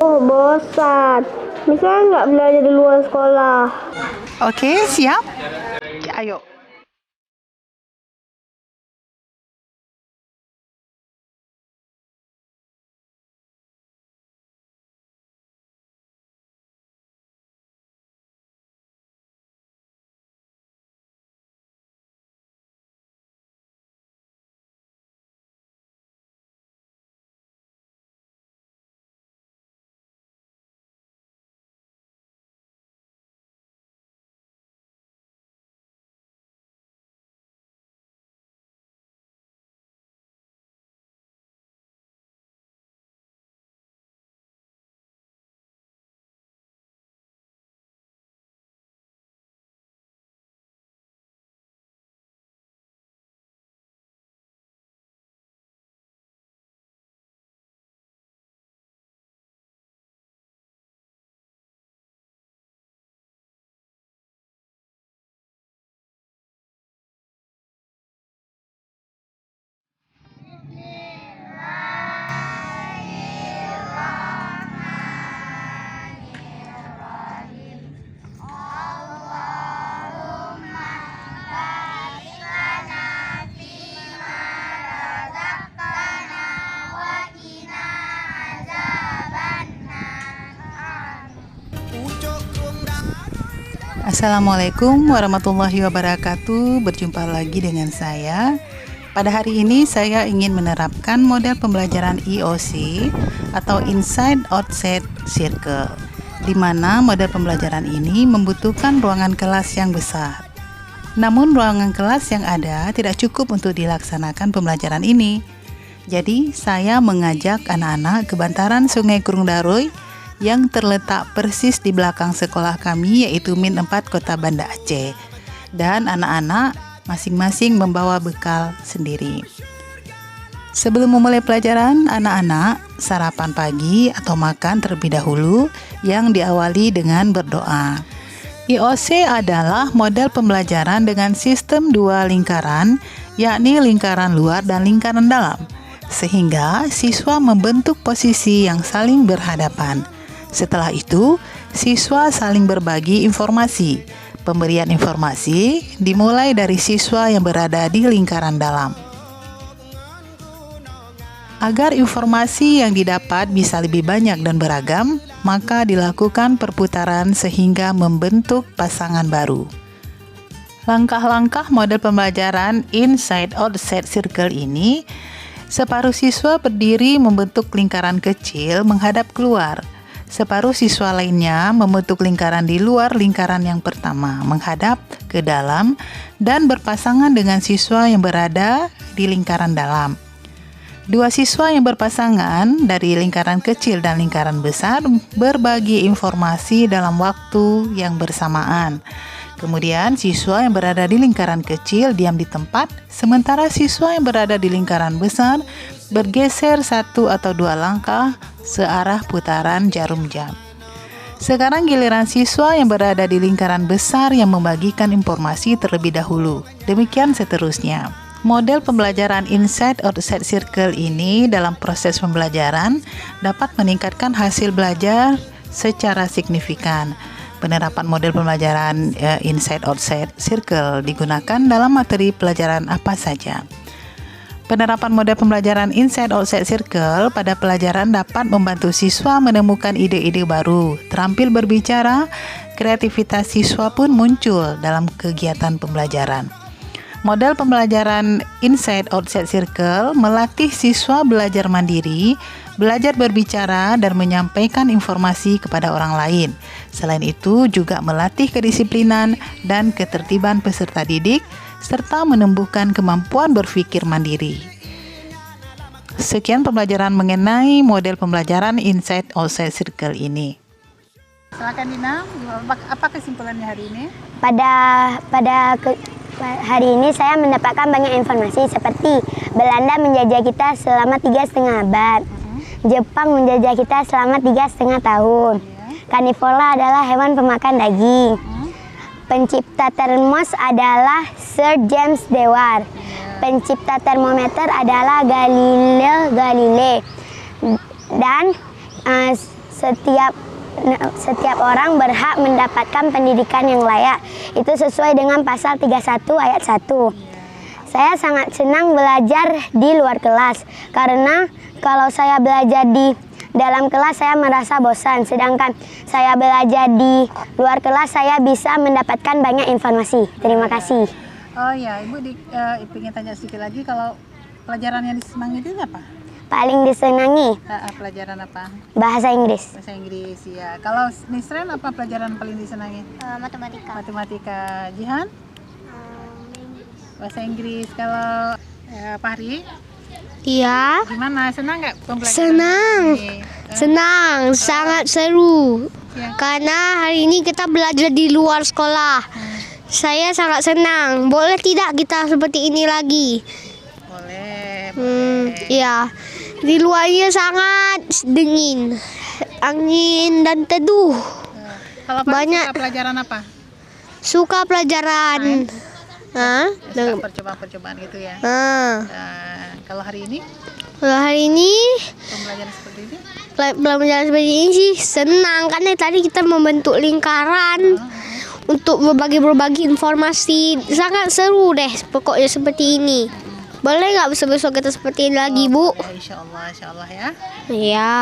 Oh, bosan. Misalnya nggak belajar di luar sekolah. Oke, siap? Ayo. Assalamualaikum warahmatullahi wabarakatuh. Berjumpa lagi dengan saya. Pada hari ini saya ingin menerapkan model pembelajaran IOC atau Inside Outside Circle, di mana model pembelajaran ini membutuhkan ruangan kelas yang besar. Namun ruangan kelas yang ada tidak cukup untuk dilaksanakan pembelajaran ini. Jadi saya mengajak anak-anak ke bantaran Sungai Kurung Daroy yang terletak persis di belakang sekolah kami, yaitu Min 4 Kota Banda Aceh. Dan anak-anak masing-masing membawa bekal sendiri. Sebelum memulai pelajaran, anak-anak sarapan pagi atau makan terlebih dahulu yang diawali dengan berdoa. IOC adalah model pembelajaran dengan sistem dua lingkaran, yakni lingkaran luar dan lingkaran dalam, sehingga siswa membentuk posisi yang saling berhadapan. Setelah itu, siswa saling berbagi informasi. Pemberian informasi dimulai dari siswa yang berada di lingkaran dalam. Agar informasi yang didapat bisa lebih banyak dan beragam, maka dilakukan perputaran sehingga membentuk pasangan baru. Langkah-langkah model pembelajaran Inside Outside Circle ini, separuh siswa berdiri membentuk lingkaran kecil menghadap keluar. Separuh siswa lainnya membentuk lingkaran di luar lingkaran yang pertama, menghadap ke dalam dan berpasangan dengan siswa yang berada di lingkaran dalam. Dua siswa yang berpasangan dari lingkaran kecil dan lingkaran besar berbagi informasi dalam waktu yang bersamaan. Kemudian siswa yang berada di lingkaran kecil diam di tempat, sementara siswa yang berada di lingkaran besar bergeser satu atau dua langkah searah putaran jarum jam. Sekarang giliran siswa yang berada di lingkaran besar yang membagikan informasi terlebih dahulu. Demikian seterusnya. Model pembelajaran Inside Outside Circle ini dalam proses pembelajaran dapat meningkatkan hasil belajar secara signifikan. Penerapan model pembelajaran Inside Outside Circle digunakan dalam materi pelajaran apa saja. Penerapan model pembelajaran Inside Outside Circle pada pelajaran dapat membantu siswa menemukan ide-ide baru, terampil berbicara, kreativitas siswa pun muncul dalam kegiatan pembelajaran. Model pembelajaran Inside Outside Circle melatih siswa belajar mandiri, belajar berbicara dan menyampaikan informasi kepada orang lain. Selain itu juga melatih kedisiplinan dan ketertiban peserta didik, serta menumbuhkan kemampuan berpikir mandiri. Sekian pembelajaran mengenai model pembelajaran Inside Outside Circle ini. Silakan Dina, apa kesimpulannya hari ini? Hari ini saya mendapatkan banyak informasi seperti Belanda menjajah kita selama 3,5 abad, Jepang menjajah kita selama 3,5 tahun, Karnivora adalah hewan pemakan daging, pencipta termos adalah Sir James Dewar, pencipta termometer adalah Galileo Galilei, dan setiap orang berhak mendapatkan pendidikan yang layak. Itu sesuai dengan pasal 31 ayat 1. Saya sangat senang belajar di luar kelas karena kalau saya belajar di dalam kelas saya merasa bosan, sedangkan saya belajar di luar kelas saya bisa mendapatkan banyak informasi. Terima kasih. Oh ya, Ibu ingin tanya sedikit lagi, kalau pelajaran yang disenangi itu apa? Paling disenangi Pelajaran apa? bahasa Inggris. Bahasa Inggris ya. Kalau Nisren apa pelajaran paling disenangi? Matematika. Matematika. Jihan? Bahasa Inggris. Kalau Pak Hari? Iya, Gimana? Senang nggak pembelajaran senang, ini? senang, sangat seru. Ya. Karena hari ini kita belajar di luar sekolah. Saya sangat senang. Boleh tidak kita seperti ini lagi? Boleh. Iya. Di luarnya sangat dingin, angin dan teduh. Kalau Pak Banyak. suka pelajaran apa? Suka pelajaran. Hah? Suka percobaan-percobaan gitu ya. Nah, Kalau hari ini kalau hari ini pembelajaran seperti ini? pelajaran seperti ini sih senang karena tadi kita membentuk lingkaran untuk berbagi informasi. Sangat seru deh pokoknya seperti ini. Boleh nggak besok-besok kita seperti ini lagi, Bu? Insya Allah ya. Iya.